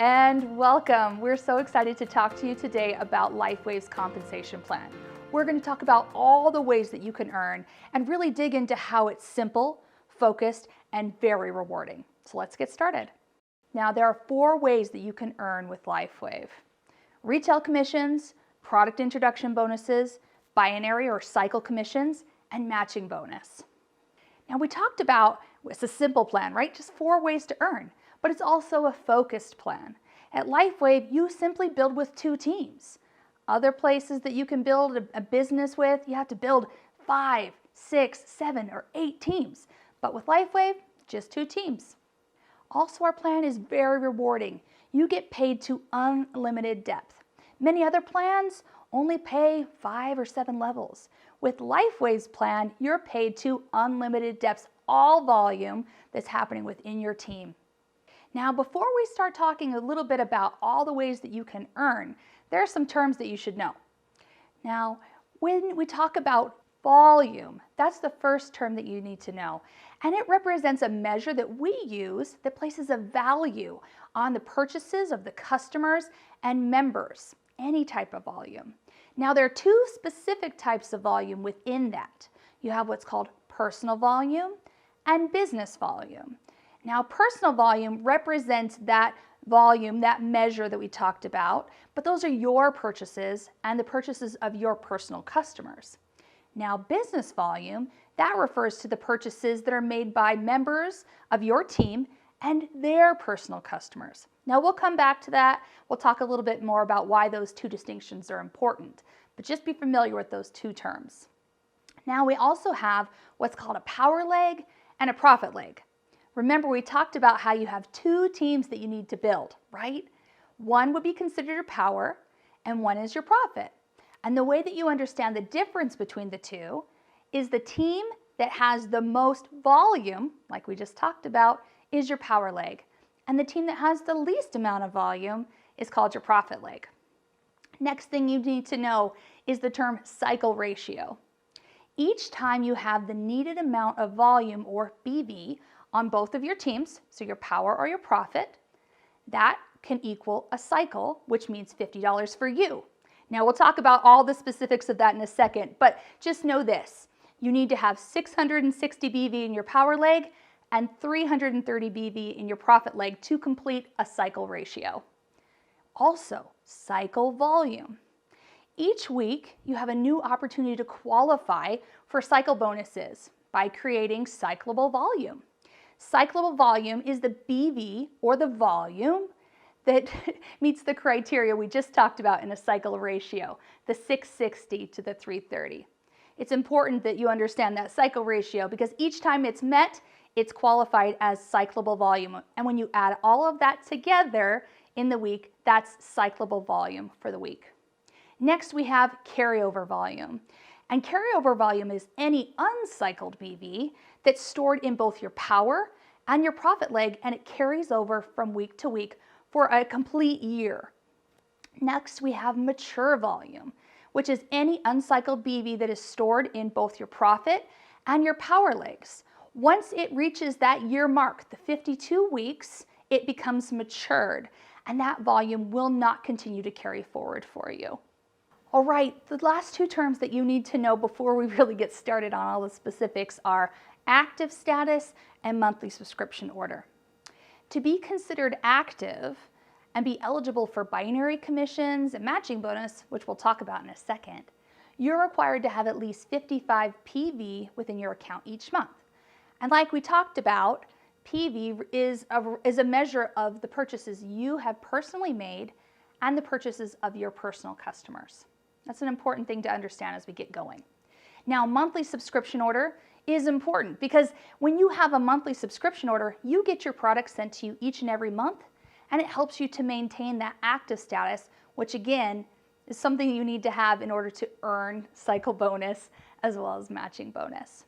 and welcome. We're so excited to talk to you today about LifeWave's compensation plan. We're going to talk about all the ways that you can earn and really dig into how it's simple, focused, and very rewarding. So let's get started. Now, there are 4 ways that you can earn with LifeWave: retail commissions, product introduction bonuses, binary or cycle commissions, and matching bonus. Now, we talked about it's a simple plan, right? Just 4 ways to earn, but it's also a focused plan. At LifeWave, you simply build with 2 teams. Other places that you can build a business with, you have to build 5, 6, 7, or 8 teams. But with LifeWave, just 2 teams. Also, our plan is very rewarding. You get paid to unlimited depth. Many other plans only pay 5 or 7 levels. With LifeWave's plan, you're paid to unlimited depths, all volume that's happening within your team. Now, before we start talking a little bit about all the ways that you can earn, there are some terms that you should know. Now, when we talk about volume, that's the first term that you need to know. And it represents a measure that we use that places a value on the purchases of the customers and members, any type of volume. Now, there are 2 specific types of volume within that. You have what's called personal volume and business volume. Now, personal volume represents that volume, that measure that we talked about, but those are your purchases and the purchases of your personal customers. Now, business volume, that refers to the purchases that are made by members of your team and their personal customers. Now, we'll come back to that. We'll talk a little bit more about why those 2 distinctions are important, but just be familiar with those 2 terms. Now, we also have what's called a power leg and a profit leg. Remember, we talked about how you have 2 teams that you need to build, right? One would be considered your power and one is your profit. And the way that you understand the difference between the 2 is the team that has the most volume, like we just talked about, is your power leg. And the team that has the least amount of volume is called your profit leg. Next thing you need to know is the term cycle ratio. Each time you have the needed amount of volume, or BV, on both of your teams, so your power or your profit, that can equal a cycle, which means $50 for you. Now, we'll talk about all the specifics of that in a second, but just know this. You need to have 660 BV in your power leg and 330 BV in your profit leg to complete a cycle ratio. Also, cycle volume. Each week, you have a new opportunity to qualify for cycle bonuses by creating cyclable volume. Cyclable volume is the BV, or the volume, that meets the criteria we just talked about in a cycle ratio, the 660 to the 330. It's important that you understand that cycle ratio because each time it's met, it's qualified as cyclable volume. And when you add all of that together in the week, that's cyclable volume for the week. Next, we have carryover volume. And carryover volume is any uncycled BV that's stored in both your power and your profit leg, and it carries over from week to week for a complete year. Next, we have mature volume, which is any uncycled BV that is stored in both your profit and your power legs. Once it reaches that year mark, the 52 weeks, it becomes matured, and that volume will not continue to carry forward for you. All right, the last 2 terms that you need to know before we really get started on all the specifics are active status and monthly subscription order. To be considered active and be eligible for binary commissions and matching bonus, which we'll talk about in a second, you're required to have at least 55 PV within your account each month. And like we talked about, PV is a measure of the purchases you have personally made and the purchases of your personal customers. That's an important thing to understand as we get going. Now, monthly subscription order is important because when you have a monthly subscription order, you get your products sent to you each and every month, and it helps you to maintain that active status, which again is something you need to have in order to earn cycle bonus as well as matching bonus.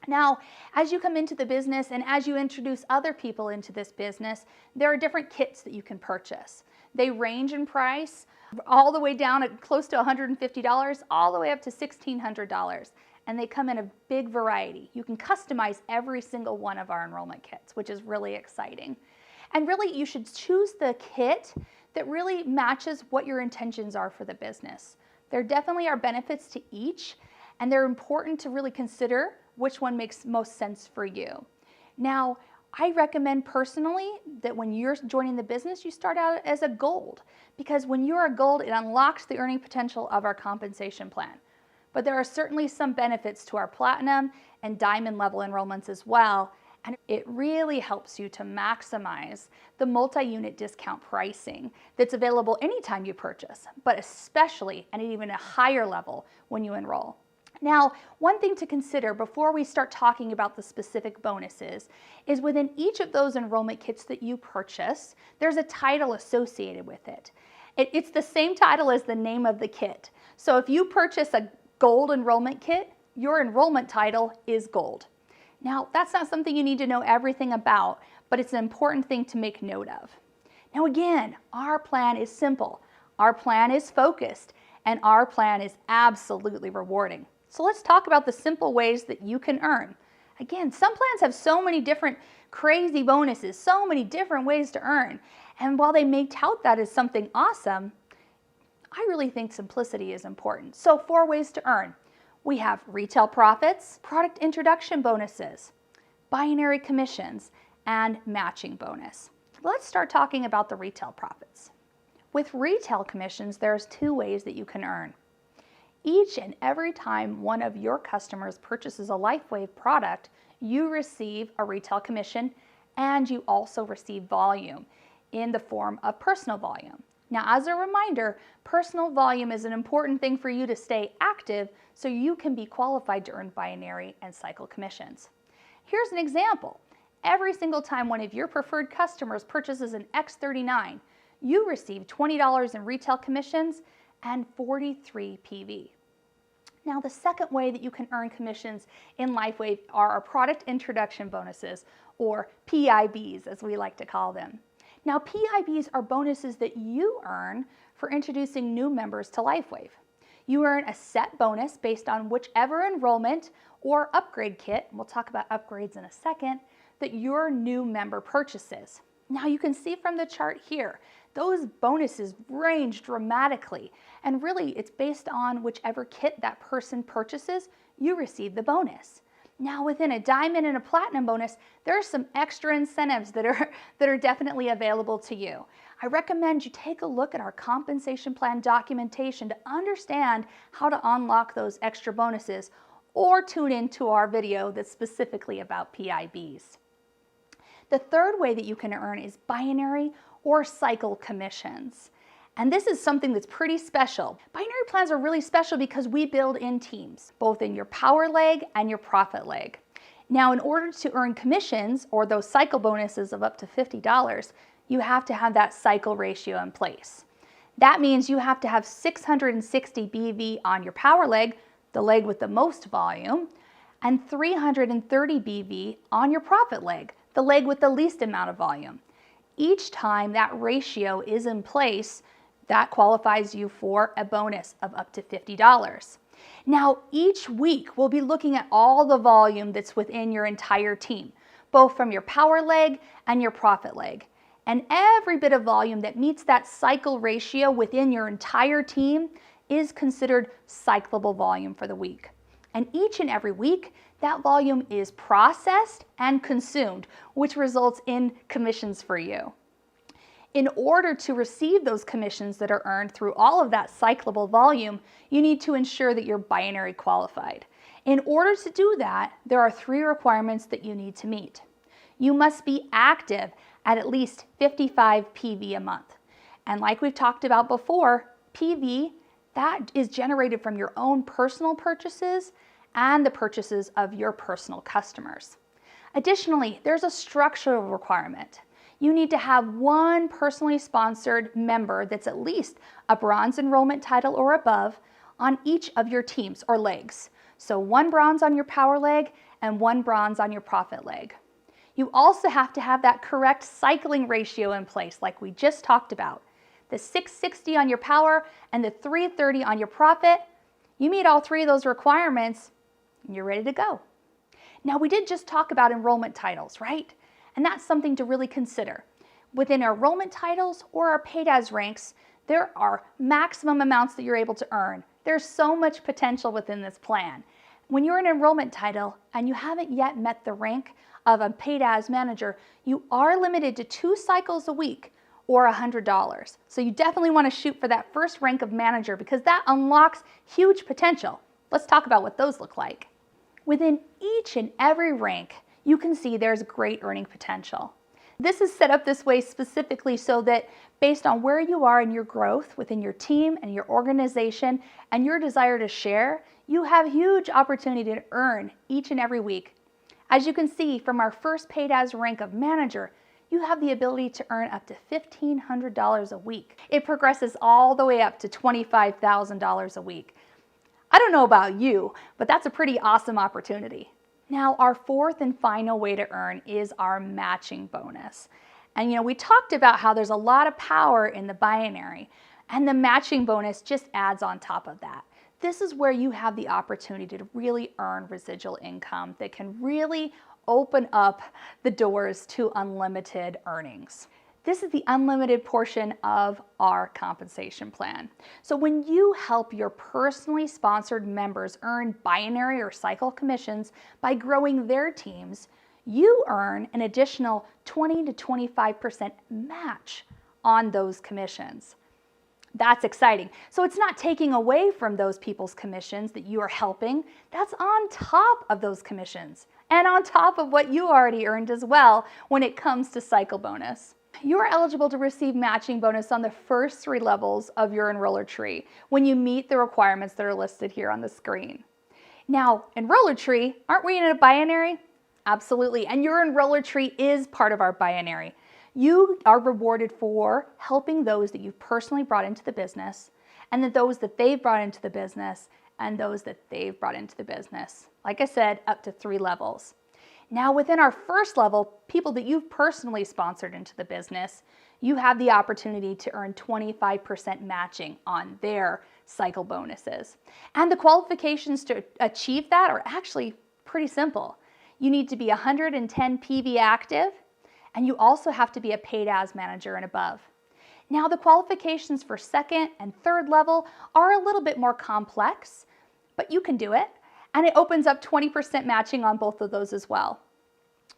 Now, as you come into the business and as you introduce other people into this business, there are different kits that you can purchase. They range in price all the way down at close to $150, all the way up to $1,600. And they come in a big variety. You can customize every single one of our enrollment kits, which is really exciting. And really, you should choose the kit that really matches what your intentions are for the business. There definitely are benefits to each, and they're important to really consider which one makes most sense for you. Now, I recommend personally that when you're joining the business, you start out as a gold, because when you're a gold, it unlocks the earning potential of our compensation plan. But there are certainly some benefits to our platinum and diamond level enrollments as well, and it really helps you to maximize the multi-unit discount pricing that's available anytime you purchase, but especially at even a higher level when you enroll. Now, one thing to consider before we start talking about the specific bonuses is within each of those enrollment kits that you purchase, there's a title associated with it. It's the same title as the name of the kit. So if you purchase a gold enrollment kit, your enrollment title is gold. Now, that's not something you need to know everything about, but it's an important thing to make note of. Now again, our plan is simple, our plan is focused, and our plan is absolutely rewarding. So let's talk about the simple ways that you can earn. Again, some plans have so many different crazy bonuses, so many different ways to earn. And while they may tout that as something awesome, I really think simplicity is important. So 4 ways to earn. We have retail profits, product introduction bonuses, binary commissions, and matching bonus. Let's start talking about the retail profits. With retail commissions, there's 2 ways that you can earn. Each and every time one of your customers purchases a LifeWave product, you receive a retail commission, and you also receive volume in the form of personal volume. Now, as a reminder, personal volume is an important thing for you to stay active so you can be qualified to earn binary and cycle commissions. Here's an example. Every single time one of your preferred customers purchases an X39, you receive $20 in retail commissions and 43 PV. Now, the second way that you can earn commissions in LifeWave are our product introduction bonuses, or PIBs as we like to call them. Now, PIBs are bonuses that you earn for introducing new members to LifeWave. You earn a set bonus based on whichever enrollment or upgrade kit, we'll talk about upgrades in a second, that your new member purchases. Now, you can see from the chart here, those bonuses range dramatically, and really it's based on whichever kit that person purchases, you receive the bonus. Now, within a diamond and a platinum bonus, there are some extra incentives that are definitely available to you. I recommend you take a look at our compensation plan documentation to understand how to unlock those extra bonuses, or tune into our video that's specifically about PIBs. The third way that you can earn is binary or cycle commissions. And this is something that's pretty special. Binary plans are really special because we build in teams, both in your power leg and your profit leg. Now, in order to earn commissions or those cycle bonuses of up to $50, you have to have that cycle ratio in place. That means you have to have 660 BV on your power leg, the leg with the most volume, and 330 BV on your profit leg, the leg with the least amount of volume. Each time that ratio is in place, that qualifies you for a bonus of up to $50. Now, each week we'll be looking at all the volume that's within your entire team, both from your power leg and your profit leg. And every bit of volume that meets that cycle ratio within your entire team is considered cyclable volume for the week. And each and every week, that volume is processed and consumed, which results in commissions for you. In order to receive those commissions that are earned through all of that cyclable volume, you need to ensure that you're binary qualified. In order to do that, there are 3 requirements that you need to meet. You must be active at least 55 PV a month. And like we've talked about before, PV, that is generated from your own personal purchases and the purchases of your personal customers. Additionally, there's a structural requirement. You need to have 1 personally sponsored member that's at least a bronze enrollment title or above on each of your teams or legs. So 1 bronze on your power leg and 1 bronze on your profit leg. You also have to have that correct cycling ratio in place like we just talked about. The 660 on your power and the 330 on your profit. You meet all 3 of those requirements and you're ready to go. Now, we did just talk about enrollment titles, right? And that's something to really consider. Within our enrollment titles or our paid as ranks, there are maximum amounts that you're able to earn. There's so much potential within this plan. When you're an enrollment title and you haven't yet met the rank of a paid as manager, you are limited to 2 cycles a week or $100. So you definitely want to shoot for that first rank of manager because that unlocks huge potential. Let's talk about what those look like. Within each and every rank, you can see there's great earning potential. This is set up this way specifically so that based on where you are in your growth within your team and your organization and your desire to share, you have huge opportunity to earn each and every week. As you can see from our first paid as rank of manager, you have the ability to earn up to $1,500 a week. It progresses all the way up to $25,000 a week. I don't know about you, but that's a pretty awesome opportunity. Now, our fourth and final way to earn is our matching bonus. And we talked about how there's a lot of power in the binary, and the matching bonus just adds on top of that. This is where you have the opportunity to really earn residual income that can really open up the doors to unlimited earnings. This is the unlimited portion of our compensation plan. So when you help your personally sponsored members earn binary or cycle commissions by growing their teams, you earn an additional 20 to 25% match on those commissions. That's exciting. So it's not taking away from those people's commissions that you are helping. That's on top of those commissions and on top of what you already earned as well when it comes to cycle bonus. You are eligible to receive matching bonus on the first 3 levels of your enroller tree when you meet the requirements that are listed here on the screen. Now, enroller tree, aren't we in a binary? Absolutely, and your enroller tree is part of our binary. You are rewarded for helping those that you've personally brought into the business, and then those that they've brought into the business, and those that they've brought into the business. Like I said, up to 3 levels. Now, within our first level, people that you've personally sponsored into the business, you have the opportunity to earn 25% matching on their cycle bonuses. And the qualifications to achieve that are actually pretty simple. You need to be 110 PV active, and you also have to be a paid as manager and above. Now, the qualifications for second and third level are a little bit more complex, but you can do it. And it opens up 20% matching on both of those as well.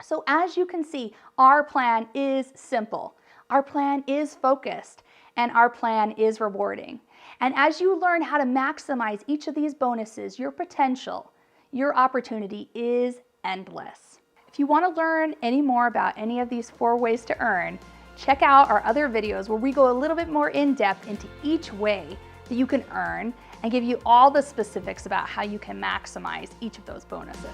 So as you can see, our plan is simple. Our plan is focused, and our plan is rewarding. And as you learn how to maximize each of these bonuses, your potential, your opportunity is endless. If you want to learn any more about any of these 4 ways to earn, check out our other videos where we go a little bit more in depth into each way that you can earn and give you all the specifics about how you can maximize each of those bonuses.